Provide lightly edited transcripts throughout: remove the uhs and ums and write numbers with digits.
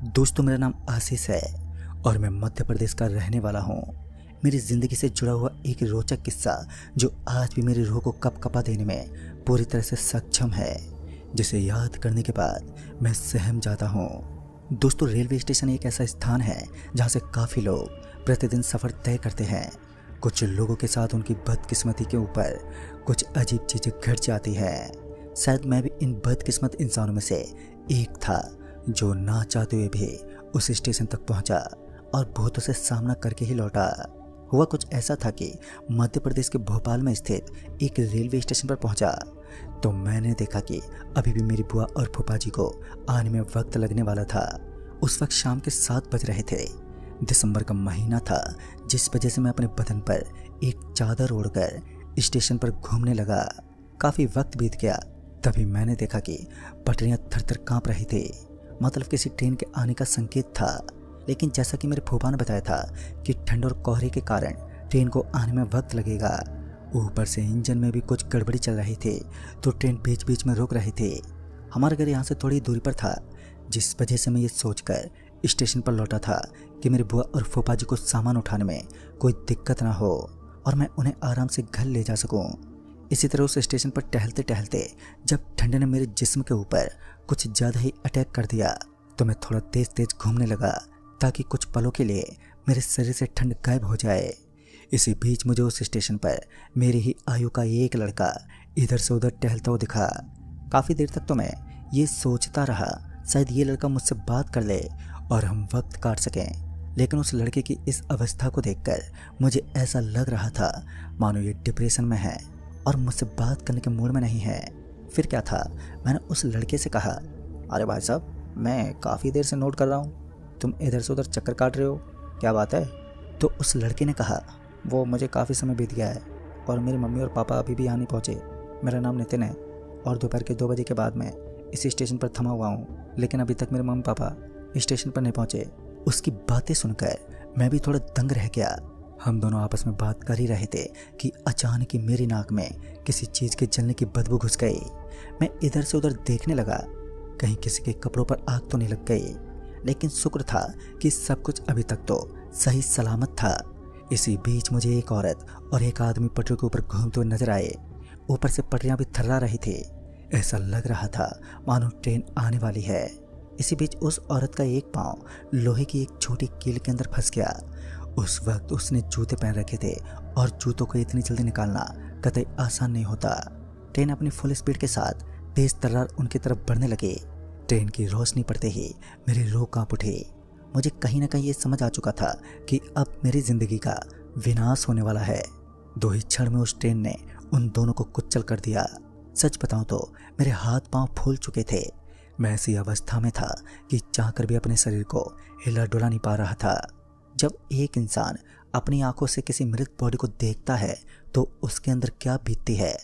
दोस्तों, मेरा नाम आशीष है और मैं मध्य प्रदेश का रहने वाला हूँ। मेरी ज़िंदगी से जुड़ा हुआ एक रोचक किस्सा जो आज भी मेरी रूह को कँपा देने में पूरी तरह से सक्षम है, जिसे याद करने के बाद मैं सहम जाता हूँ। दोस्तों, रेलवे स्टेशन एक ऐसा स्थान है जहाँ से काफ़ी लोग प्रतिदिन सफ़र तय करते हैं। कुछ लोगों के साथ उनकी बदकिस्मती के ऊपर कुछ अजीब चीज़ें घट जाती हैं। शायद मैं भी इन बदकिस्मत इंसानों में से एक था जो ना चाहते हुए भी उस स्टेशन तक पहुंचा और भूतों से सामना करके ही लौटा। हुआ कुछ ऐसा था कि मध्य प्रदेश के भोपाल में स्थित एक रेलवे स्टेशन पर पहुंचा तो मैंने देखा कि अभी भी मेरी बुआ और फूफा जी को आने में वक्त लगने वाला था। उस वक्त शाम के 7 बज रहे थे। दिसंबर का महीना था, जिस वजह से मैं अपने बदन पर एक चादर ओढ़कर स्टेशन पर घूमने लगा। काफ़ी वक्त बीत गया, तभी मैंने देखा कि पटरियां थर-थर कांप रही थी। मतलब किसी ट्रेन के आने का संकेत था। लेकिन जैसा कि मेरे फूफा ने बताया था कि ठंड और कोहरे के कारण ट्रेन को आने में वक्त लगेगा। ऊपर से इंजन में भी कुछ गड़बड़ी चल रही थी, तो ट्रेन बीच बीच में रुक रही थी। हमारा घर यहाँ से थोड़ी दूरी पर था, जिस वजह से मैं ये सोचकर स्टेशन पर लौटा था कि मेरी बुआ और फूफा जी को सामान उठाने में कोई दिक्कत ना हो और मैं उन्हें आराम से घर ले जा सकूँ। इसी तरह उस स्टेशन पर टहलते टहलते जब ठंड ने मेरे जिस्म के ऊपर कुछ ज़्यादा ही अटैक कर दिया तो मैं थोड़ा तेज तेज घूमने लगा ताकि कुछ पलों के लिए मेरे शरीर से ठंड गायब हो जाए। इसी बीच मुझे उस स्टेशन पर मेरी ही आयु का एक लड़का इधर से उधर टहलता हुआ दिखा। काफ़ी देर तक तो मैं ये सोचता रहा शायद ये लड़का मुझसे बात कर ले और हम वक्त काट सकें। लेकिन उस लड़के की इस अवस्था को देखकर मुझे ऐसा लग रहा था मानो ये डिप्रेशन में है और मुझसे बात करने के मूड में नहीं है। फिर क्या था, मैंने उस लड़के से कहा, अरे भाई साहब, मैं काफ़ी देर से नोट कर रहा हूँ, तुम इधर से उधर चक्कर काट रहे हो, क्या बात है? तो उस लड़के ने कहा, वो मुझे काफ़ी समय बीत गया है और मेरी मम्मी और पापा अभी भी यहाँ नहीं पहुँचे। मेरा नाम नितिन है और दोपहर के 2 बजे के बाद मैं इस स्टेशन पर थमा हुआ हूँ, लेकिन अभी तक मेरे मम्मी पापा स्टेशन पर नहीं पहुँचे। उसकी बातें सुनकर मैं भी थोड़ा दंग रह गया। हम दोनों आपस में बात कर ही रहे थे कि अचानक ही मेरी नाक में किसी चीज़ के जलने की बदबू घुस गई। मैं इधर से उधर देखने लगा, कहीं किसी के कपड़ों पर आग तो नहीं लग गई। लेकिन शुक्र था कि सब कुछ अभी तक तो सही सलामत था। इसी बीच मुझे एक औरत और एक आदमी पटरियों के ऊपर घूमते हुए नजर आए। ऊपर से पटरियां भी थर्रा रही थी। ऐसा लग रहा था मानो ट्रेन आने वाली है। इसी बीच उस औरत का एक पाँव लोहे की एक छोटी कील के अंदर फंस गया। उस वक्त उसने जूते पहन रखे थे और जूतों को इतनी जल्दी निकालना कतई आसान नहीं होता। ट्रेन अपनी फुल स्पीड के साथ तेज तर्रार उनकी तरफ बढ़ने लगी। ट्रेन की रोशनी पड़ते ही मेरी रूह कांप उठी। मुझे कहीं ना कहीं ये समझ आ चुका था कि अब मेरी जिंदगी का विनाश होने वाला है। 2 ही क्षण में उस ट्रेन ने उन दोनों को कुचल कर दिया। सच बताऊं तो मेरे हाथ पांव फूल चुके थे। मैं ऐसी अवस्था में था कि चाहकर भी अपने शरीर को हिला डुला नहीं पा रहा था। जब एक इंसान अपनी आंखों से किसी मृत बॉडी को देखता है तो उसके अंदर क्या बीतती है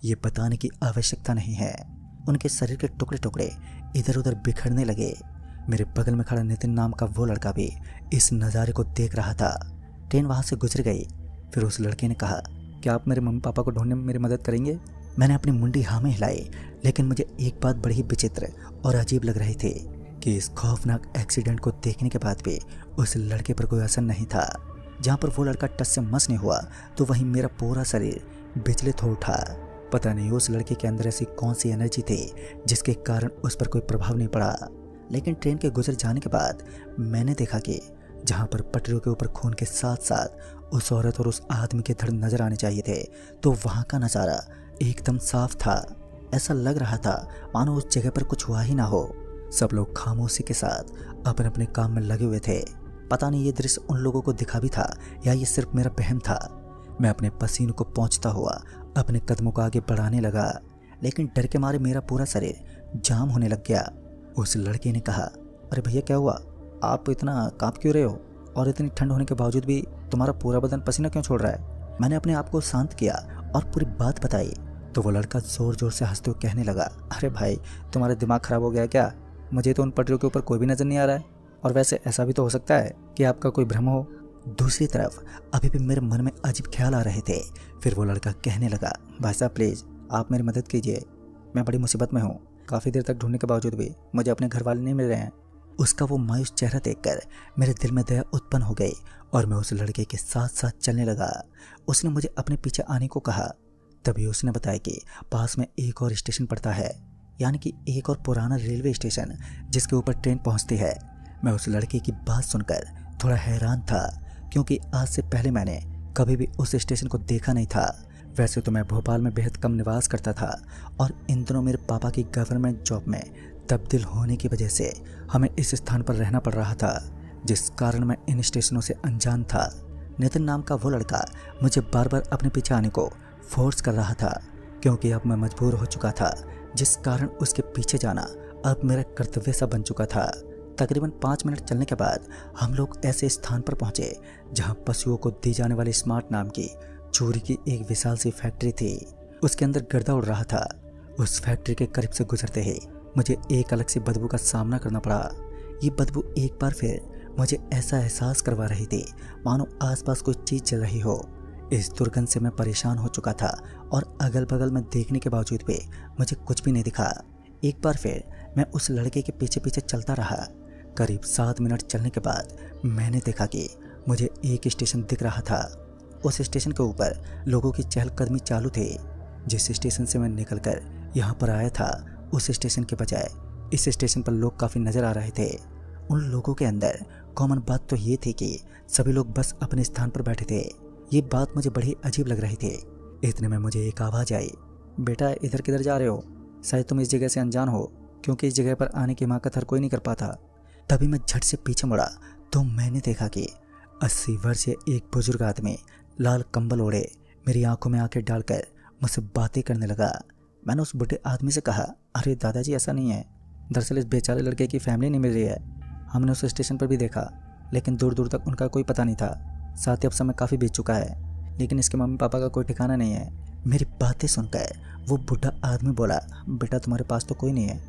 ये बताने की आवश्यकता नहीं है। उनके शरीर के टुकड़े टुकड़े इधर उधर बिखरने लगे। मेरे बगल में खड़ा नितिन नाम का वो लड़का भी इस नज़ारे को देख रहा था। ट्रेन वहाँ से गुजर गई। फिर उस लड़के ने कहा, क्या आप मेरे मम्मी पापा को ढूंढने में मेरी मदद करेंगे? मैंने अपनी मुंडी हाँ में हिलाई, लेकिन मुझे एक बात बड़ी ही विचित्र और अजीब लग रही थी कि इस खौफनाक एक्सीडेंट को देखने के बाद भी उस लड़के पर कोई असर नहीं था। जहाँ पर वो लड़का टस से मस नहीं हुआ तो वहीं मेरा पूरा शरीर विचलित हो उठा। पता नहीं उस लड़के के अंदर ऐसी कौन सी एनर्जी थी जिसके कारण उस पर कोई प्रभाव नहीं पड़ा। लेकिन ट्रेन के गुजर जाने के बाद मैंने देखा कि जहाँ पर पटरियों के ऊपर खून के साथ साथ उस औरत और उस आदमी के धड़ नजर आने चाहिए थे, तो वहाँ का नज़ारा एकदम साफ था। ऐसा लग रहा था मानो उस जगह पर कुछ हुआ ही ना हो। सब लोग खामोशी के साथ अपने अपने काम में लगे हुए थे। पता नहीं ये दृश्य उन लोगों को दिखा भी था या ये सिर्फ मेरा वहम था। मैं अपने पसीने को पोंछता हुआ अपने कदमों को आगे बढ़ाने लगा, लेकिन डर के मारे मेरा पूरा शरीर जाम होने लग गया। उस लड़के ने कहा, अरे भैया क्या हुआ? आप इतना कांप क्यों रहे हो? और इतनी ठंड होने के बावजूद भी तुम्हारा पूरा बदन पसीना क्यों छोड़ रहा है? मैंने अपने आप को शांत किया और पूरी बात बताई तो वो लड़का जोर जोर से हंसते हुए कहने लगा, अरे भाई, तुम्हारा दिमाग खराब हो गया क्या? मुझे तो उन पटरियों के ऊपर कोई भी नजर नहीं आ रहा है, और वैसे ऐसा भी तो हो सकता है कि आपका कोई भ्रम हो। दूसरी तरफ अभी भी मेरे मन में अजीब ख्याल आ रहे थे। फिर वो लड़का कहने लगा, भाई साहब प्लीज़ आप मेरी मदद कीजिए, मैं बड़ी मुसीबत में हूँ। काफ़ी देर तक ढूंढने के बावजूद भी मुझे अपने घर वाले नहीं मिल रहे हैं। उसका वो मायूस चेहरा देखकर मेरे दिल में दया उत्पन्न हो गई और मैं उस लड़के के साथ साथ चलने लगा। उसने मुझे अपने पीछे आने को कहा। तभी उसने बताया कि पास में एक और स्टेशन पड़ता है, यानी कि एक और पुराना रेलवे स्टेशन जिसके ऊपर ट्रेन पहुंचती है। मैं उस लड़के की बात सुनकर थोड़ा हैरान था, क्योंकि आज से पहले मैंने कभी भी उस स्टेशन को देखा नहीं था। वैसे तो मैं भोपाल में बेहद कम निवास करता था और इन दिनों मेरे पापा की गवर्नमेंट जॉब में तब्दील होने की वजह से हमें इस स्थान पर रहना पड़ रहा था, जिस कारण मैं इन स्टेशनों से अनजान था। नितिन नाम का वो लड़का मुझे बार बार अपने पीछे आने को फोर्स कर रहा था, क्योंकि अब मैं मजबूर हो चुका था, जिस कारण उसके पीछे जाना अब मेरा कर्तव्य सा बन चुका था। तकरीबन 5 मिनट चलने के बाद हम लोग ऐसे स्थान पर पहुंचे जहां पशुओं को दी जाने वाली स्मार्ट नाम की चूरी की एक विशाल सी फैक्ट्री थी। उसके अंदर गर्दा उड़ रहा था। उस फैक्ट्री के करीब से गुजरते ही मुझे एक अलग सी बदबू का सामना करना पड़ा। ये बदबू एक बार फिर मुझे ऐसा एहसास करवा रही थी मानो आसपास कोई चीज चल रही हो। इस दुर्गंध से मैं परेशान हो चुका था और अगल बगल में देखने के बावजूद भी मुझे कुछ भी नहीं दिखा। एक बार फिर मैं उस लड़के के पीछे पीछे चलता रहा। करीब 7 मिनट चलने के बाद मैंने देखा कि मुझे एक स्टेशन दिख रहा था। उस स्टेशन के ऊपर लोगों की चहलकदमी चालू थी। जिस स्टेशन से मैं निकलकर यहाँ पर आया था, उस स्टेशन के बजाय इस स्टेशन पर लोग काफ़ी नज़र आ रहे थे। उन लोगों के अंदर कॉमन बात तो ये थी कि सभी लोग बस अपने स्थान पर बैठे थे। ये बात मुझे बड़ी अजीब लग रही थी। इतने में मुझे एक आवाज़ आई, बेटा इधर किधर जा रहे हो? शायद तुम इस जगह से अनजान हो, क्योंकि इस जगह पर आने की हिमाकत हर कोई नहीं कर पाता। तभी मैं झट से पीछे मुड़ा तो मैंने देखा कि 80 वर्षीय एक बुजुर्ग आदमी लाल कंबल ओढ़े मेरी आंखों में आंखें डालकर मुझसे बातें करने लगा। मैंने उस बुढ़े आदमी से कहा, अरे दादाजी ऐसा नहीं है, दरअसल इस बेचारे लड़के की फैमिली नहीं मिल रही है। हमने उस स्टेशन पर भी देखा, लेकिन दूर दूर तक उनका कोई पता नहीं था। साथ ही अब समय काफ़ी बीत चुका है, लेकिन इसके मम्मी पापा का कोई ठिकाना नहीं है। मेरी बातें सुनकर वो बुढ़ा आदमी बोला, बेटा तुम्हारे पास तो कोई नहीं है।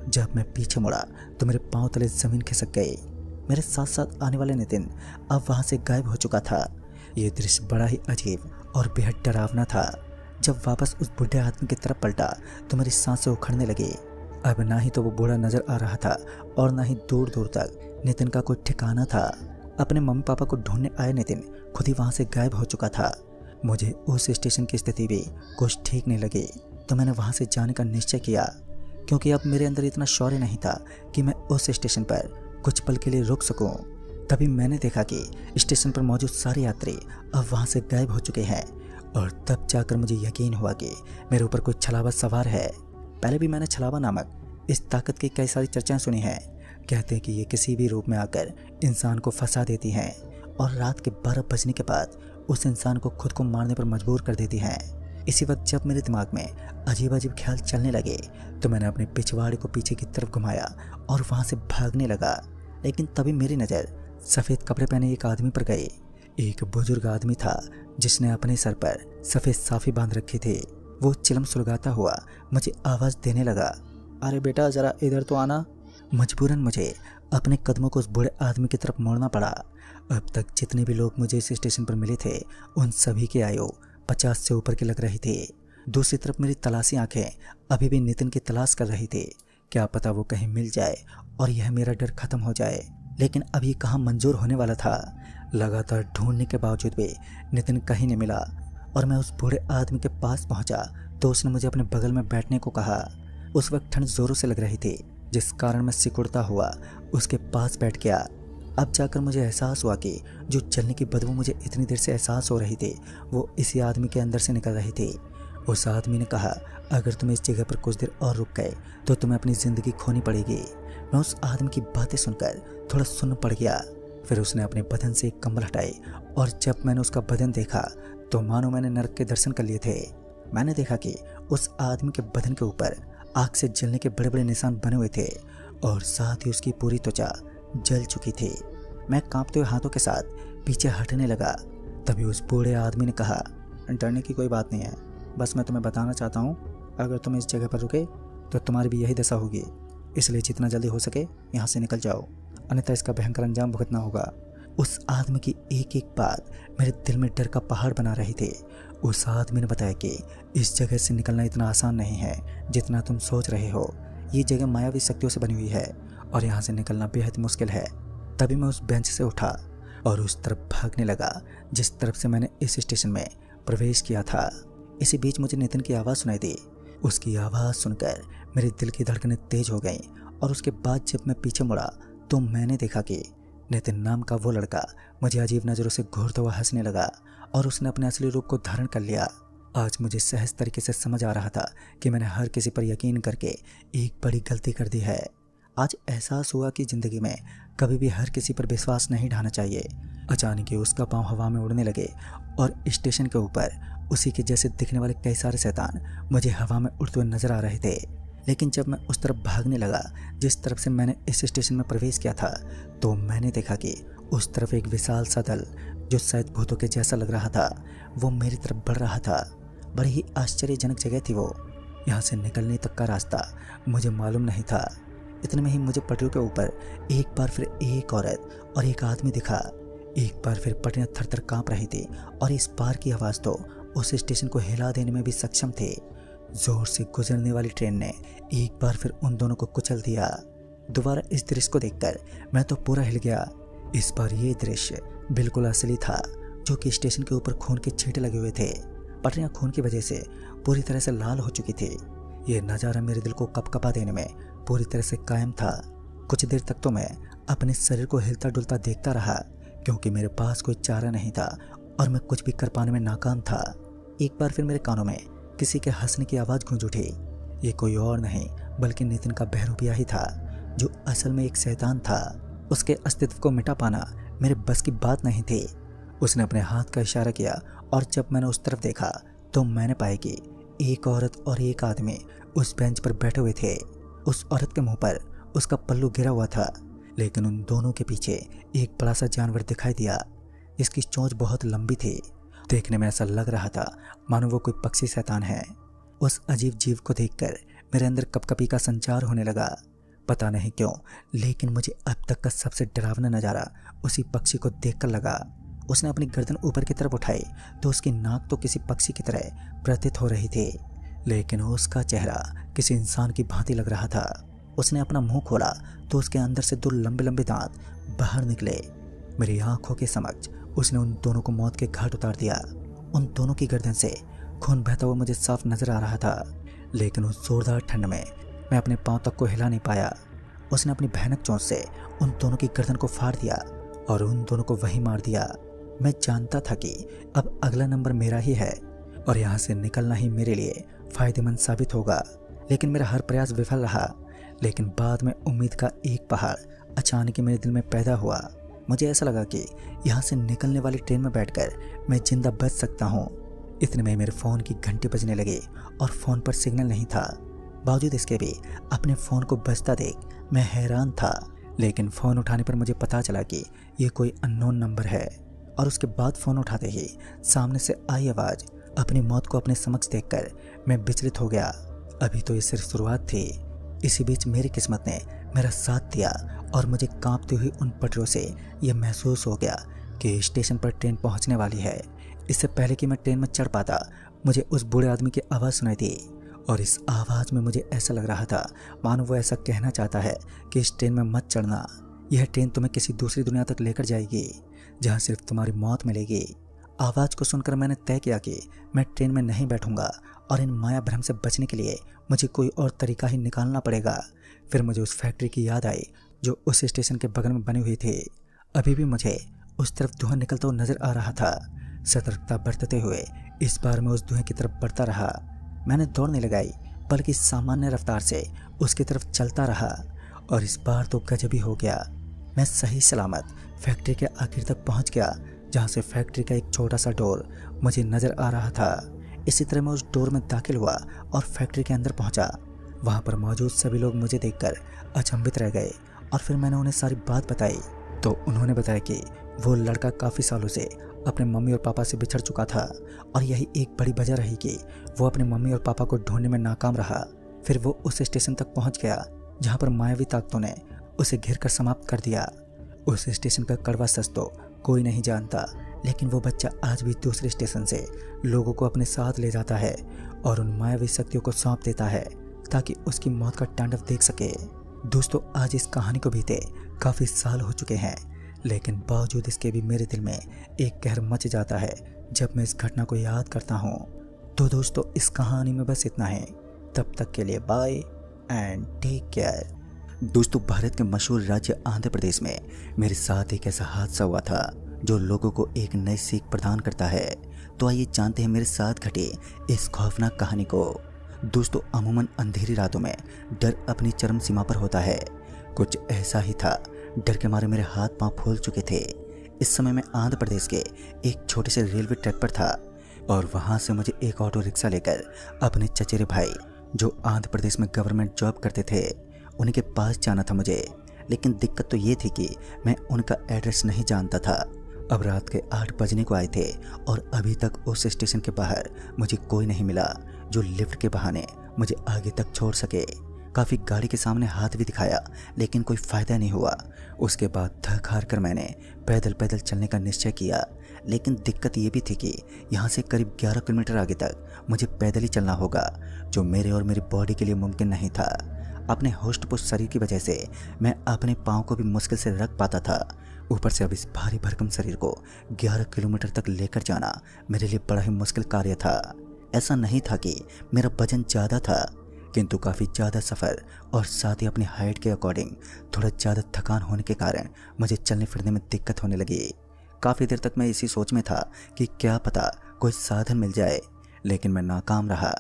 जब मैं पीछे मुड़ा तो मेरे पांव तले ज़मीन खिसक गई। मेरे साथ साथ आने वाले नितिन अब वहाँ से गायब हो चुका था। ये दृश्य बड़ा ही अजीब और बेहद डरावना था। जब वापस उस बुढ़े आदमी की तरफ पलटा तो मेरी सांसें उखड़ने लगी। अब ना ही तो वो बूढ़ा नजर आ रहा था और ना ही दूर दूर तक नितिन का कोई ठिकाना था। अपने मम्मी पापा को ढूंढने आए नितिन खुद ही वहाँ से गायब हो चुका था। मुझे उस स्टेशन की स्थिति भी कुछ ठीक नहीं लगी, तो मैंने वहाँ से जाने का निश्चय किया, क्योंकि अब मेरे अंदर इतना शौर्य नहीं था कि मैं उस स्टेशन पर कुछ पल के लिए रुक सकूं। तभी मैंने देखा कि स्टेशन पर मौजूद सारे यात्री अब वहां से गायब हो चुके हैं और तब जाकर मुझे यकीन हुआ कि मेरे ऊपर कोई छलावा सवार है। पहले भी मैंने छलावा नामक इस ताकत की कई सारी चर्चाएं सुनी हैं। कहते हैं कि ये किसी भी रूप में आकर इंसान को फंसा देती हैं और रात के 12 बजने के बाद उस इंसान को खुद को मारने पर मजबूर कर देती हैं। इसी वक्त जब मेरे दिमाग में अजीब अजीब ख्याल चलने लगे तो मैंने अपने पिछवाड़े को पीछे की तरफ घुमाया और वहाँ से भागने लगा। लेकिन तभी मेरी नज़र सफ़ेद कपड़े पहने एक आदमी पर गई। एक बुजुर्ग आदमी था जिसने अपने सर पर सफ़ेद साफ़ी बांध रखी थी। वो चिलम सुलगाता हुआ मुझे आवाज़ देने लगा, अरे बेटा ज़रा इधर तो आना। मजबूरन मुझे अपने कदमों को उस बूढ़े आदमी की तरफ मोड़ना पड़ा। अब तक जितने भी लोग मुझे इस स्टेशन पर मिले थे उन सभी की आयु 50 से ऊपर की लग रही थी। दूसरी तरफ मेरी तलाशी आंखें अभी भी नितिन की तलाश कर रही थी। क्या पता वो कहीं मिल जाए और यह मेरा डर खत्म हो जाए। लेकिन अब ये कहाँ मंजूर होने वाला था। लगातार ढूंढने के बावजूद भी नितिन कहीं नहीं मिला और मैं उस बूढ़े आदमी के पास पहुंचा तो उसने मुझे अपने बगल में बैठने को कहा। उस वक्त ठंड जोरों से लग रही थी, जिस कारण मैं सिकुड़ता हुआ उसके पास बैठ गया। अब जाकर मुझे एहसास हुआ कि जो जलने की बदबू मुझे इतनी देर से एहसास हो रही थी वो इसी आदमी के अंदर से निकल रही थी। उस आदमी ने कहा, अगर तुम इस जगह पर कुछ देर और रुक गए तो तुम्हें अपनी ज़िंदगी खोनी पड़ेगी। मैं उस आदमी की बातें सुनकर थोड़ा सुन्न पड़ गया। फिर उसने अपने बदन से एक कंबल हटाई और जब मैंने उसका बदन देखा तो मानो मैंने नरक के दर्शन कर लिए थे। मैंने देखा कि उस आदमी के बदन के ऊपर आग से जलने के बड़े बड़े निशान बने हुए थे और साथ ही उसकी पूरी त्वचा जल चुकी थी। मैं कांपते हुए हाथों के साथ पीछे हटने लगा। तभी उस बूढ़े आदमी ने कहा, डरने की कोई बात नहीं है, बस मैं तुम्हें बताना चाहता हूँ, अगर तुम इस जगह पर रुके तो तुम्हारी भी यही दशा होगी, इसलिए जितना जल्दी हो सके यहाँ से निकल जाओ, अन्यथा इसका भयंकर अंजाम भुगतना होगा। उस आदमी की एक एक बात मेरे दिल में डर का पहाड़ बना रही थी। उस आदमी ने बताया कि इस जगह से निकलना इतना आसान नहीं है जितना तुम सोच रहे हो। ये जगह मायावी शक्तियों से बनी हुई है और यहाँ से निकलना बेहद मुश्किल है। तभी मैं उस बेंच से उठा और उस तरफ भागने लगा जिस तरफ से मैंने इस स्टेशन में प्रवेश किया था। इसी बीच मुझे नितिन की आवाज़ सुनाई दी। उसकी आवाज़ सुनकर मेरे दिल की धड़कनें तेज हो गईं और उसके बाद जब मैं पीछे मुड़ा तो मैंने देखा कि नितिन नाम का वो लड़का मुझे अजीब नज़रों से घूरता हुआ हंसने लगा और उसने अपने असली रूप को धारण कर लिया। आज मुझे सहज तरीके से समझ आ रहा था कि मैंने हर किसी पर यकीन करके एक बड़ी गलती कर दी है। आज एहसास हुआ कि ज़िंदगी में कभी भी हर किसी पर विश्वास नहीं ढाना चाहिए। अचानक ही उसका पाँव हवा में उड़ने लगे और स्टेशन के ऊपर उसी के जैसे दिखने वाले कई सारे शैतान मुझे हवा में उड़ते हुए नजर आ रहे थे। लेकिन जब मैं उस तरफ भागने लगा जिस तरफ से मैंने इस स्टेशन में प्रवेश किया था तो मैंने देखा कि उस तरफ एक विशाल सा दल जो शायद भूतों के जैसा लग रहा था वो मेरी तरफ बढ़ रहा था। बड़ी ही आश्चर्यजनक जगह थी वो। यहाँ से निकलने तक का रास्ता मुझे मालूम नहीं था। इतने में ही मुझे पटरियों के ऊपर एक बार फिर एक औरत और एक आदमी दिखा। एक बार फिर पटरियाँ थर-थर काँप रही थी और इस बार की आवाज़ तो उस स्टेशन को हिला देने में भी सक्षम थे। जोर से गुजरने वाली ट्रेन ने एक बार फिर उन दोनों को कुचल दिया। दोबारा इस दृश्य को देखकर मैं तो पूरा हिल गया। इस बार ये दृश्य बिल्कुल असली था, जो कि स्टेशन के ऊपर खून के छींटे लगे हुए थे। पटरियां खून की वजह से पूरी तरह से लाल हो चुकी थी। ये नज़ारा मेरे दिल को कपकपा देने में पूरी तरह से कायम था। कुछ देर तक तो मैं अपने शरीर को हिलता डुलता देखता रहा क्योंकि मेरे पास कोई चारा नहीं था और मैं कुछ भी कर पाने में नाकाम था। एक बार फिर मेरे कानों में किसी के हंसने की आवाज़ गूंज उठी। ये कोई और नहीं बल्कि नितिन का बहरूपिया ही था, जो असल में एक शैतान था। उसके अस्तित्व को मिटा पाना मेरे बस की बात नहीं थी। उसने अपने हाथ का इशारा किया और जब मैंने उस तरफ देखा तो मैंने पाया कि एक औरत और एक आदमी उस बेंच पर बैठे हुए थे। उस औरत के मुंह पर उसका पल्लू गिरा हुआ था, लेकिन उन दोनों के पीछे एक बड़ा सा जानवर दिखाई दिया जिसकी चोंच बहुत लंबी थी। देखने में ऐसा लग रहा था मानो वो कोई पक्षी शैतान है। उस अजीब जीव को देखकर मेरे अंदर कपकपी का संचार होने लगा। पता नहीं क्यों, लेकिन मुझे अब तक का सबसे डरावना नज़ारा उसी पक्षी को देखकर लगा। उसने अपनी गर्दन ऊपर की तरफ उठाई तो उसकी नाक तो किसी पक्षी की तरह प्रतीत हो रही थी, लेकिन उसका चेहरा किसी इंसान की भांति लग रहा था। उसने अपना मुंह खोला तो उसके अंदर से दो लंबे लंबे दांत बाहर निकले। मेरी आंखों के समक्ष उसने उन दोनों को मौत के घाट उतार दिया। उन दोनों की गर्दन से खून बहता हुआ मुझे साफ नजर आ रहा था, लेकिन उस जोरदार ठंड में मैं अपने पांव तक को हिला नहीं पाया। उसने अपनी भयानक चोंच से उन दोनों की गर्दन को फाड़ दिया और उन दोनों को वहीं मार दिया। मैं जानता था कि अब अगला नंबर मेरा ही है और यहाँ से निकलना ही मेरे लिए फायदेमंद साबित होगा, लेकिन मेरा हर प्रयास विफल रहा। लेकिन बाद में उम्मीद का एक पहाड़ अचानक ही मेरे दिल में पैदा हुआ। मुझे ऐसा लगा कि यहाँ से निकलने वाली ट्रेन में बैठकर मैं जिंदा बच सकता हूँ। इतने में मेरे फ़ोन की घंटी बजने लगी और फ़ोन पर सिग्नल नहीं था। बावजूद इसके भी अपने फ़ोन को बजता देख मैं हैरान था, लेकिन फ़ोन उठाने पर मुझे पता चला कि ये कोई अननोन नंबर है। और उसके बाद फ़ोन उठाते ही सामने से आई आवाज़। अपनी मौत को अपने समक्ष देखकर मैं विचलित हो गया। अभी तो ये सिर्फ शुरुआत थी। इसी बीच मेरी किस्मत ने मेरा साथ दिया और मुझे कांपती हुई उन पटरियों से यह महसूस हो गया कि स्टेशन पर ट्रेन पहुंचने वाली है। इससे पहले कि मैं ट्रेन में चढ़ पाता मुझे उस बूढ़े आदमी की आवाज़ सुनाई दी और इस आवाज़ में मुझे ऐसा लग रहा था मानो वो ऐसा कहना चाहता है कि इस ट्रेन में मत चढ़ना। यह ट्रेन तुम्हें किसी दूसरी दुनिया तक लेकर जाएगी जहाँ सिर्फ तुम्हारी मौत मिलेगी। आवाज़ को सुनकर मैंने तय किया कि मैं ट्रेन में नहीं बैठूंगा और इन माया भ्रम से बचने के लिए मुझे कोई और तरीका ही निकालना पड़ेगा। फिर मुझे उस फैक्ट्री की याद आई जो उस स्टेशन के बगल में बनी हुई थी। अभी भी मुझे उस तरफ धुआं निकलता हुआ नजर आ रहा था। सतर्कता बरतते हुए इस बार मैं उस धुएं की तरफ बढ़ता रहा। मैंने दौड़ नहीं लगाई बल्कि सामान्य रफ्तार से उसकी तरफ चलता रहा और इस बार तो गजब ही हो गया। मैं सही सलामत फैक्ट्री के आखिर तक पहुंच गया, जहां से फैक्ट्री का एक छोटा सा डोर मुझे नजर आ रहा था। इसी तरह मैं उस डोर में दाखिल हुआ और फैक्ट्री के अंदर पहुंचा। वहां पर मौजूद सभी लोग मुझे देखकर अचंभित रह गए और फिर मैंने उन्हें सारी बात बताई तो उन्होंने बताया कि वो लड़का काफ़ी सालों से अपने मम्मी और पापा से बिछड़ चुका था और यही एक बड़ी वजह रही कि वो अपने मम्मी और पापा को ढूंढने में नाकाम रहा। फिर वो उस स्टेशन तक पहुंच गया जहां पर मायावी ताकतों ने उसे घेर कर समाप्त कर दिया। उस स्टेशन का कड़वा सच तो कोई नहीं जानता, लेकिन वो बच्चा आज भी दूसरे स्टेशन से लोगों को अपने साथ ले जाता है और उन मायावी शक्तियों को सौंप देता है ताकि उसकी मौत का तांडव देख सके। दोस्तों, आज इस कहानी को बीते काफ़ी साल हो चुके हैं, लेकिन बावजूद इसके भी मेरे दिल में एक कहर मच जाता है जब मैं इस घटना को याद करता हूँ। तो दोस्तों, इस कहानी में बस इतना है। तब तक के लिए बाय एंड टेक केयर। दोस्तों, भारत के मशहूर राज्य आंध्र प्रदेश में मेरे साथ एक ऐसा हादसा हुआ था जो लोगों को एक नई सीख प्रदान करता है। तो आइए जानते हैं मेरे साथ घटे इस खौफनाक कहानी को। दोस्तों, अमूमन अंधेरी रातों में डर अपनी चरम सीमा पर होता है। कुछ ऐसा ही था। डर के मारे मेरे हाथ पांव फूल चुके थे। इस समय मैं आंध्र प्रदेश के एक छोटे से रेलवे ट्रैक पर था और वहां से मुझे एक ऑटो रिक्शा लेकर अपने चचेरे भाई, जो आंध्र प्रदेश में गवर्नमेंट जॉब करते थे, उन्हीं के पास जाना था मुझे। लेकिन दिक्कत तो ये थी कि मैं उनका एड्रेस नहीं जानता था। अब रात के 8 बजने को आए थे और अभी तक उस स्टेशन के बाहर मुझे कोई नहीं मिला जो लिफ्ट के बहाने मुझे आगे तक छोड़ सके। काफ़ी गाड़ी के सामने हाथ भी दिखाया, लेकिन कोई फ़ायदा नहीं हुआ। उसके बाद थक हार कर मैंने पैदल पैदल चलने का निश्चय किया। लेकिन दिक्कत ये भी थी कि यहाँ से करीब 11 किलोमीटर आगे तक मुझे पैदल ही चलना होगा, जो मेरे और मेरी बॉडी के लिए मुमकिन नहीं था। अपने होस्ट पुष्ट शरीर की वजह से मैं अपने पाँव को भी मुश्किल से रख पाता था। ऊपर से अब इस भारी भरकम शरीर को 11 किलोमीटर तक लेकर जाना मेरे लिए बड़ा ही मुश्किल कार्य था। ऐसा नहीं था कि मेरा वजन ज़्यादा था, किंतु काफ़ी ज़्यादा सफ़र और साथ ही अपनी हाइट के अकॉर्डिंग थोड़ा ज़्यादा थकान होने के कारण मुझे चलने फिरने में दिक्कत होने लगी। काफ़ी देर तक मैं इसी सोच में था कि क्या पता कोई साधन मिल जाए, लेकिन मैं नाकाम रहा।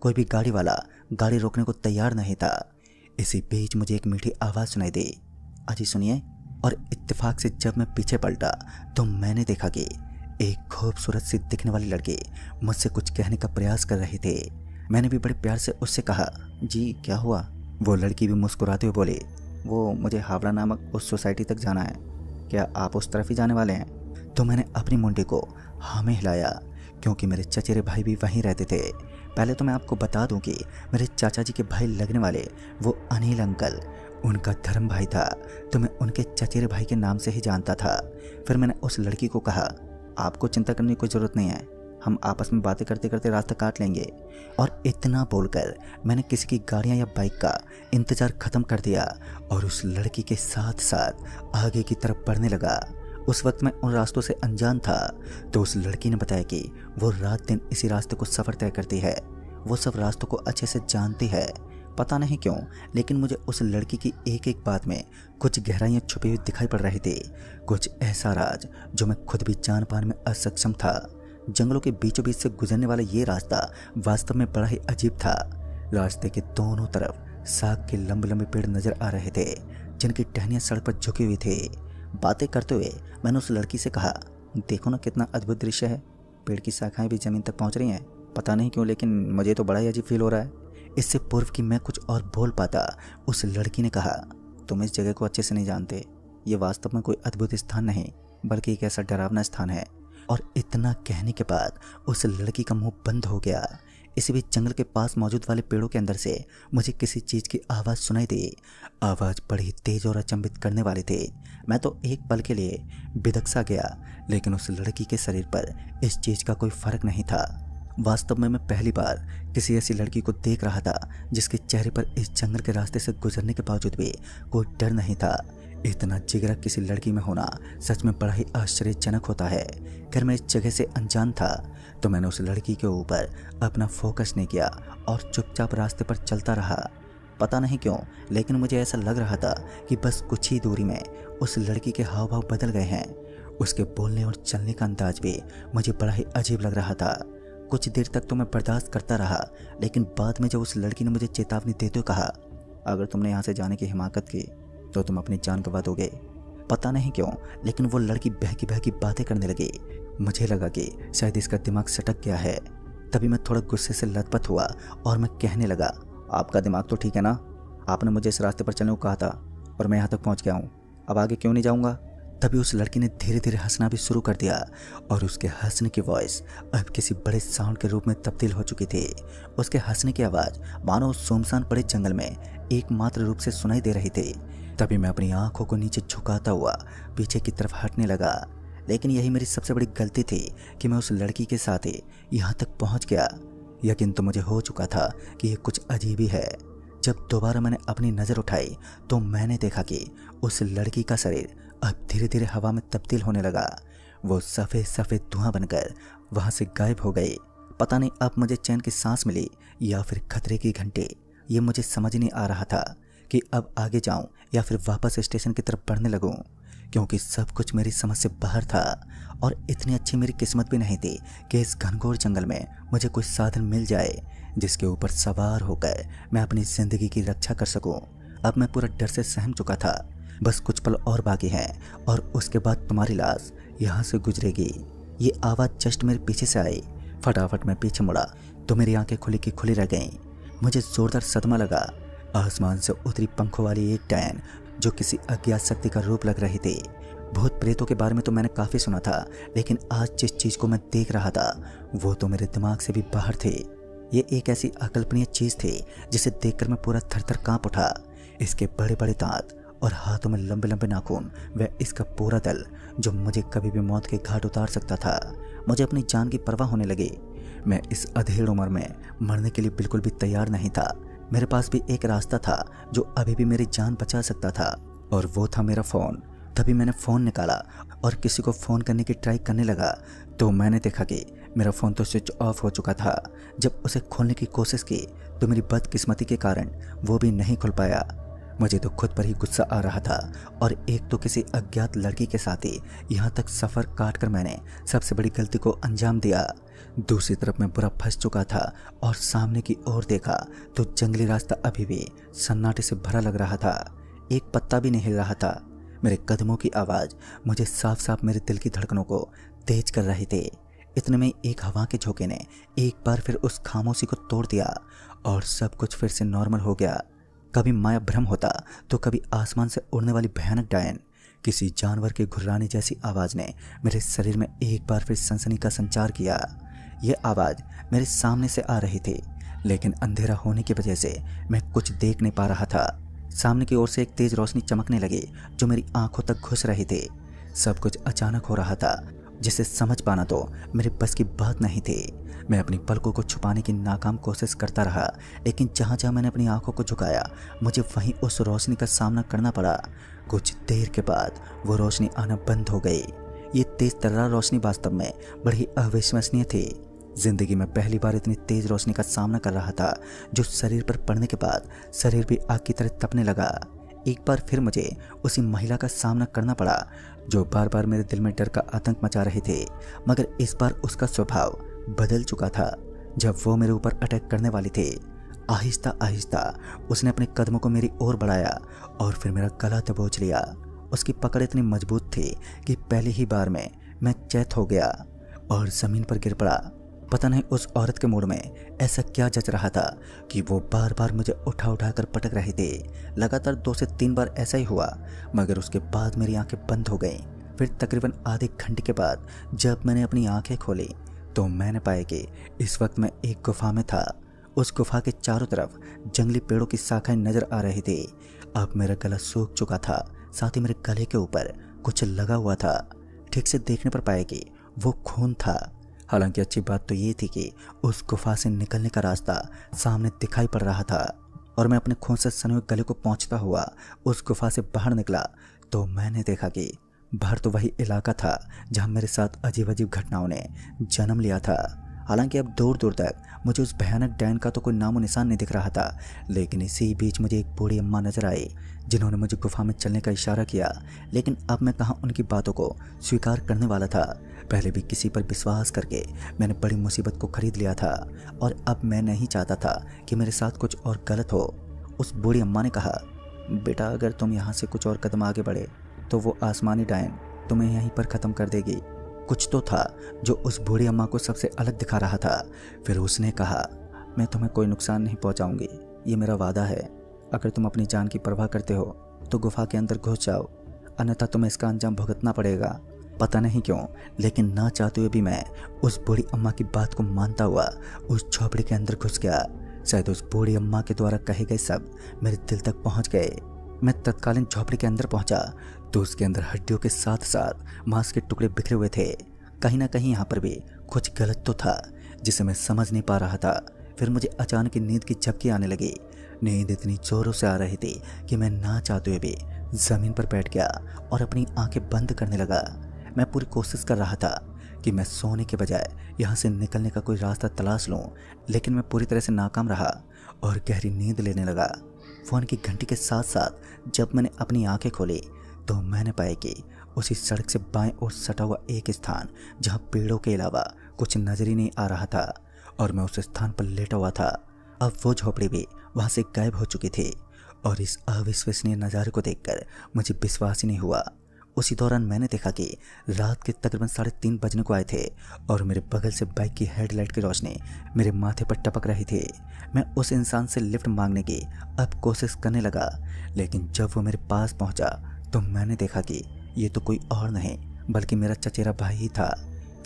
कोई भी गाड़ी वाला गाड़ी रोकने को तैयार नहीं था। इसी बीच मुझे एक मीठी आवाज़ सुनाई दी, अजी सुनिए। और इत्तेफाक से जब मैं पीछे पलटा तो मैंने देखा कि एक खूबसूरत सी दिखने वाली लड़की मुझसे कुछ कहने का प्रयास कर रही थी। मैंने भी बड़े प्यार से उससे कहा, जी क्या हुआ? वो लड़की भी मुस्कुराते हुए बोली, वो मुझे हावड़ा नामक उस सोसाइटी तक जाना है, क्या आप उस तरफ ही जाने वाले हैं? तो मैंने अपनी मुंडी को हाँ में हिलाया, क्योंकि मेरे चचेरे भाई भी वहीं रहते थे। पहले तो मैं आपको बता दूं कि मेरे चाचा जी के भाई लगने वाले वो अनिल अंकल, उनका धर्म भाई था, तो मैं उनके चचेरे भाई के नाम से ही जानता था। फिर मैंने उस लड़की को कहा, आपको चिंता करने की कोई ज़रूरत नहीं है, हम आपस में बातें करते करते रास्ता काट लेंगे। और इतना बोलकर मैंने किसी की गाड़ियाँ या बाइक का इंतज़ार ख़त्म कर दिया और उस लड़की के साथ साथ आगे की तरफ बढ़ने लगा। उस वक्त मैं उन रास्तों से अनजान था, तो उस लड़की ने बताया कि वो रात दिन इसी रास्ते को सफ़र तय करती है। वो सब रास्तों को अच्छे से जानती है। पता नहीं क्यों, लेकिन मुझे उस लड़की की एक एक बात में कुछ गहराइयाँ छुपी हुई दिखाई पड़ रही थी। कुछ ऐसा राज जो मैं खुद भी जान पाने में असक्षम था। जंगलों के बीचों बीच से गुजरने वाला ये रास्ता वास्तव में बड़ा ही अजीब था। रास्ते के दोनों तरफ साग के लंबे लंबे पेड़ नजर आ रहे थे, जिनकी टहनियाँ सड़क पर झुकी हुई थी। बातें करते हुए मैंने उस लड़की से कहा, देखो ना कितना अद्भुत दृश्य है, पेड़ की शाखाएं भी ज़मीन तक पहुंच रही हैं। पता नहीं क्यों, लेकिन मुझे तो बड़ा ही अजीब फील हो रहा है। इससे पूर्व कि मैं कुछ और बोल पाता, उस लड़की ने कहा, तुम इस जगह को अच्छे से नहीं जानते। ये वास्तव में कोई अद्भुत स्थान नहीं, बल्कि एक ऐसा डरावना स्थान है। और इतना कहने के बाद उस लड़की का मुंह बंद हो गया। इसी बीच जंगल के पास मौजूद वाले पेड़ों के अंदर से मुझे किसी चीज़ की आवाज़ सुनाई दी। आवाज़ बड़ी तेज और अचंभित करने वाली थी। मैं तो एक पल के लिए बिदक सा गया, लेकिन उस लड़की के शरीर पर इस चीज़ का कोई फर्क नहीं था। वास्तव में मैं पहली बार किसी ऐसी लड़की को देख रहा था जिसके चेहरे पर इस जंगल के रास्ते से गुजरने के बावजूद भी कोई डर नहीं था। इतना जिगरा किसी लड़की में होना सच में बड़ा ही आश्चर्यजनक होता है। खैर, मैं इस जगह से अनजान था, तो मैंने उस लड़की के ऊपर अपना फोकस नहीं किया और चुपचाप रास्ते पर चलता रहा। पता नहीं क्यों, लेकिन मुझे ऐसा लग रहा था कि बस कुछ ही दूरी में उस लड़की के हाव भाव बदल गए हैं। उसके बोलने और चलने का अंदाज भी मुझे बड़ा ही अजीब लग रहा था। कुछ देर तक तो मैं बर्दाश्त करता रहा, लेकिन बाद में जब उस लड़की ने मुझे चेतावनी देते हुए कहा, अगर तुमने यहाँ से जाने की हिमाकत की तो तुम अपनी जान गंवा दोगे। पता नहीं क्यों, लेकिन वो लड़की बहकी बहकी बातें करने लगी। मुझे लगा कि शायद इसका दिमाग सटक गया है। तभी मैं थोड़ा गुस्से से लथपथ हुआ और मैं कहने लगा, आपका दिमाग तो ठीक है ना? आपने मुझे इस रास्ते पर चलने को कहा था और मैं यहाँ तक पहुँच गया हूँ, अब आगे क्यों नहीं जाऊँगा? तभी उस लड़की ने धीरे धीरे हंसना भी शुरू कर दिया और उसके हंसने की वॉइस अब किसी बड़े साउंड के रूप में तब्दील हो चुकी थी। उसके हंसने की आवाज़ मानो उस सुनसान पड़े जंगल में एकमात्र रूप से सुनाई दे रही थी। तभी मैं अपनी आंखों को नीचे झुकाता हुआ पीछे की तरफ हटने लगा। लेकिन यही मेरी सबसे बड़ी गलती थी कि मैं उस लड़की के साथ ही यहाँ तक पहुँच गया। यकीन तो मुझे हो चुका था कि ये कुछ अजीब ही है। जब दोबारा मैंने अपनी नज़र उठाई तो मैंने देखा कि उस लड़की का शरीर अब धीरे धीरे हवा में तब्दील होने लगा। वो सफ़ेद सफ़ेद धुआं बनकर वहाँ से गायब हो गई। पता नहीं अब मुझे चैन की सांस मिली या फिर खतरे की घंटी। ये मुझे समझ नहीं आ रहा था कि अब आगे जाऊं या फिर वापस स्टेशन की तरफ बढ़ने लगूं, क्योंकि सब कुछ मेरी समझ से बाहर था और इतनी अच्छी मेरी किस्मत भी नहीं थी कि इस घनघोर जंगल में मुझे कोई साधन मिल जाए जिसके ऊपर सवार होकर मैं अपनी ज़िंदगी की रक्षा कर सकूं। अब मैं पूरा डर से सहम चुका था। बस कुछ पल और बाकी हैं और उसके बाद तुम्हारी लाश यहाँ से गुजरेगी। ये आवाज़ जस्ट मेरे पीछे से आई। फटाफट मैं पीछे मुड़ा तो मेरी आंखें खुली की खुली रह गईं। मुझे जोरदार सदमा लगा। आसमान से उतरी पंखों वाली एक डायन जो किसी अज्ञात शक्ति का रूप लग रही थी। भूत प्रेतों के बारे में तो मैंने काफ़ी सुना था, लेकिन आज जिस चीज़ को मैं देख रहा था वो तो मेरे दिमाग से भी बाहर थी। ये एक ऐसी अकल्पनीय चीज़ थी जिसे देखकर मैं पूरा थर-थर काँप उठा। इसके बड़े बड़े दांत और हाथों में लंबे लंबे नाखून, वह इसका पूरा दल जो मुझे कभी भी मौत के घाट उतार सकता था। मुझे अपनी जान की परवाह होने लगी। मैं इस अधेड़ उम्र में मरने के लिए बिल्कुल भी तैयार नहीं था। मेरे पास भी एक रास्ता था जो अभी भी मेरी जान बचा सकता था, और वो था मेरा फ़ोन। तभी मैंने फ़ोन निकाला और किसी को फ़ोन करने की ट्राई करने लगा तो मैंने देखा कि मेरा फ़ोन तो स्विच ऑफ हो चुका था। जब उसे खोलने की कोशिश की तो मेरी बदकिस्मती के कारण वो भी नहीं खुल पाया। मुझे तो खुद पर ही गुस्सा आ रहा था, और एक तो किसी अज्ञात लड़की के साथ ही यहाँ तक सफ़र काट कर मैंने सबसे बड़ी गलती को अंजाम दिया। दूसरी तरफ मैं बुरा फंस चुका था और सामने की ओर देखा तो जंगली रास्ता अभी भी सन्नाटे से भरा लग रहा था। एक पत्ता भी नहीं हिल रहा था। मेरे कदमों की आवाज़ मुझे साफ साफ मेरे दिल की धड़कनों को तेज कर रही थी। इतने में एक हवा के झोंके ने एक बार फिर उस खामोशी को तोड़ दिया और सब कुछ फिर से नॉर्मल हो गया। कभी माया भ्रम होता तो कभी आसमान से उड़ने वाली भयानक डायन, किसी जानवर के घुर्राने जैसी आवाज़ ने मेरे शरीर में एक बार फिर सनसनी का संचार किया। यह आवाज़ मेरे सामने से आ रही थी, लेकिन अंधेरा होने की वजह से मैं कुछ देख नहीं पा रहा था। सामने की ओर से एक तेज रोशनी चमकने लगी जो मेरी आंखों तक घुस रही थी। सब कुछ अचानक हो रहा था जिसे समझ पाना तो मेरे बस की बात नहीं थी। मैं अपनी पलकों को छुपाने की नाकाम कोशिश करता रहा, लेकिन जहाँ जहाँ मैंने अपनी आंखों को झुकाया मुझे वहीं उस रोशनी का सामना करना पड़ा। कुछ देर के बाद वो रोशनी आना बंद हो गई। ये तेज तर्रा रोशनी वास्तव में बड़ी अविश्वसनीय थी। जिंदगी में पहली बार इतनी तेज रोशनी का सामना कर रहा था जो शरीर पर पड़ने के बाद शरीर भी आग की तरह तपने लगा। एक बार फिर मुझे उसी महिला का सामना करना पड़ा जो बार बार मेरे दिल में डर का आतंक मचा रही थी, मगर इस बार उसका स्वभाव बदल चुका था। जब वो मेरे ऊपर अटैक करने वाली थी, आहिस्ता आहिस्ता उसने अपने कदमों को मेरी ओर बढ़ाया और फिर मेरा गला दबोच लिया। उसकी पकड़ इतनी मजबूत थी कि पहली ही बार में मैं चैत हो गया और ज़मीन पर गिर पड़ा। पता नहीं उस औरत के मूड में ऐसा क्या जच रहा था कि वो बार बार मुझे उठा उठा कर पटक रही थी। लगातार 2 से 3 बार ऐसा ही हुआ, मगर उसके बाद मेरी आंखें बंद हो गईं। फिर तकरीबन आधे घंटे के बाद जब मैंने अपनी आंखें खोली तो मैंने पाया कि इस वक्त मैं एक गुफा में था। उस गुफा के चारों तरफ जंगली पेड़ों की शाखाएं नजर आ रही थी। अब मेरा गला सूख चुका था, साथ ही मेरे गले के ऊपर कुछ लगा हुआ था। ठीक से देखने पर पाया कि वो खून था। हालांकि अच्छी बात तो ये थी कि उस गुफा से निकलने का रास्ता सामने दिखाई पड़ रहा था, और मैं अपने खून से सने हुए गले को पहुंचता हुआ उस गुफा से बाहर निकला तो मैंने देखा कि बाहर तो वही इलाका था जहां मेरे साथ अजीब अजीब घटनाओं ने जन्म लिया था। हालांकि अब दूर दूर तक मुझे उस भयानक डायन का तो कोई नामो निशान नहीं दिख रहा था, लेकिन इसी बीच मुझे एक बूढ़ी अम्मा नजर आई जिन्होंने मुझे गुफा में चलने का इशारा किया। लेकिन अब मैं कहाँ उनकी बातों को स्वीकार करने वाला था। पहले भी किसी पर विश्वास करके मैंने बड़ी मुसीबत को खरीद लिया था, और अब मैं नहीं चाहता था कि मेरे साथ कुछ और गलत हो। उस बूढ़ी अम्मा ने कहा, बेटा अगर तुम यहाँ से कुछ और कदम आगे बढ़े तो वो आसमानी डायन तुम्हें यहीं पर ख़त्म कर देगी। कुछ तो था जो उस बूढ़ी अम्मा को सबसे अलग दिखा रहा था। फिर उसने कहा, मैं तुम्हें कोई नुकसान नहीं पहुंचाऊंगी, ये मेरा वादा है। अगर तुम अपनी जान की परवाह करते हो तो गुफा के अंदर घुस जाओ, अन्यथा तुम्हें इसका अंजाम भुगतना पड़ेगा। पता नहीं क्यों, लेकिन ना चाहते हुए भी मैं उस बूढ़ी अम्मा की बात को मानता हुआ उस झोपड़ी के अंदर घुस गया। शायद उस बूढ़ी अम्मा के द्वारा कहे गए शब्द मेरे दिल तक पहुंच गए। मैं तत्कालीन झोपड़ी के अंदर पहुंचा तो उसके अंदर हड्डियों के साथ साथ मांस के टुकड़े बिखरे हुए थे। कहीं ना कहीं यहाँ पर भी कुछ गलत तो था जिसे मैं समझ नहीं पा रहा था। फिर मुझे अचानक नींद की झपकी आने लगी। नींद इतनी जोरों से आ रही थी कि मैं ना चाहते हुए भी जमीन पर बैठ गया और अपनी आंखें बंद करने लगा। मैं पूरी कोशिश कर रहा था कि मैं सोने के बजाय यहाँ से निकलने का कोई रास्ता तलाश लूँ, लेकिन मैं पूरी तरह से नाकाम रहा और गहरी नींद लेने लगा। फ़ोन की घंटी के साथ साथ जब मैंने अपनी आंखें खोली तो मैंने पाया कि उसी सड़क से बाएं ओर सटा हुआ एक स्थान जहाँ पेड़ों के अलावा कुछ नजर ही नहीं आ रहा था और मैं उस स्थान पर लेटा हुआ था। अब वो झोपड़ी भी वहाँ से गायब हो चुकी थी और इस अविश्वसनीय नज़ारे को देखकर मुझे विश्वास ही नहीं हुआ। उसी दौरान मैंने देखा कि रात के तकरीबन 3:30 बजने को आए थे और मेरे बगल से बाइक की हेडलाइट की रोशनी मेरे माथे पर टपक रही थी। मैं उस इंसान से लिफ्ट मांगने की अब कोशिश करने लगा, लेकिन जब वो मेरे पास पहुंचा तो मैंने देखा कि ये तो कोई और नहीं बल्कि मेरा चचेरा भाई ही था।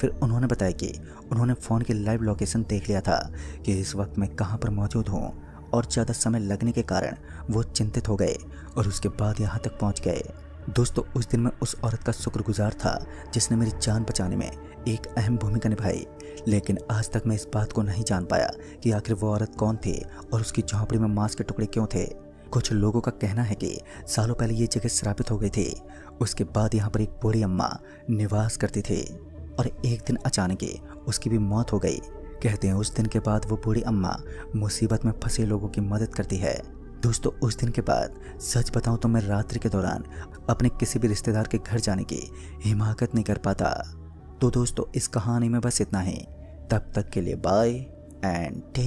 फिर उन्होंने बताया कि उन्होंने फ़ोन की लाइव लोकेशन देख लिया था कि इस वक्त मैं कहाँ पर मौजूद हूँ और ज़्यादा समय लगने के कारण वो चिंतित हो गए और उसके बाद यहाँ तक पहुँच गए। दोस्तों, उस दिन मैं उस औरत का शुक्रगुजार था जिसने मेरी जान बचाने में एक अहम भूमिका निभाई, लेकिन आज तक मैं इस बात को नहीं जान पाया कि आखिर वो औरत कौन थी और उसकी झोंपड़ी में मांस के टुकड़े क्यों थे। कुछ लोगों का कहना है कि सालों पहले ये जगह श्रापित हो गई थी। उसके बाद यहाँ पर एक बूढ़ी अम्मा निवास करती थी और एक दिन अचानक ही उसकी भी मौत हो गई। कहते हैं उस दिन के बाद वो बूढ़ी अम्मा मुसीबत में फंसे लोगों की मदद करती है। दोस्तों, उस दिन के बाद सच बताऊं तो मैं रात्रि के दौरान अपने किसी भी रिश्तेदार के घर जाने की हिमाकत नहीं कर पाता। तो दोस्तों, इस कहानी में बस इतना ही। तब तक के लिए बाय एंड टेक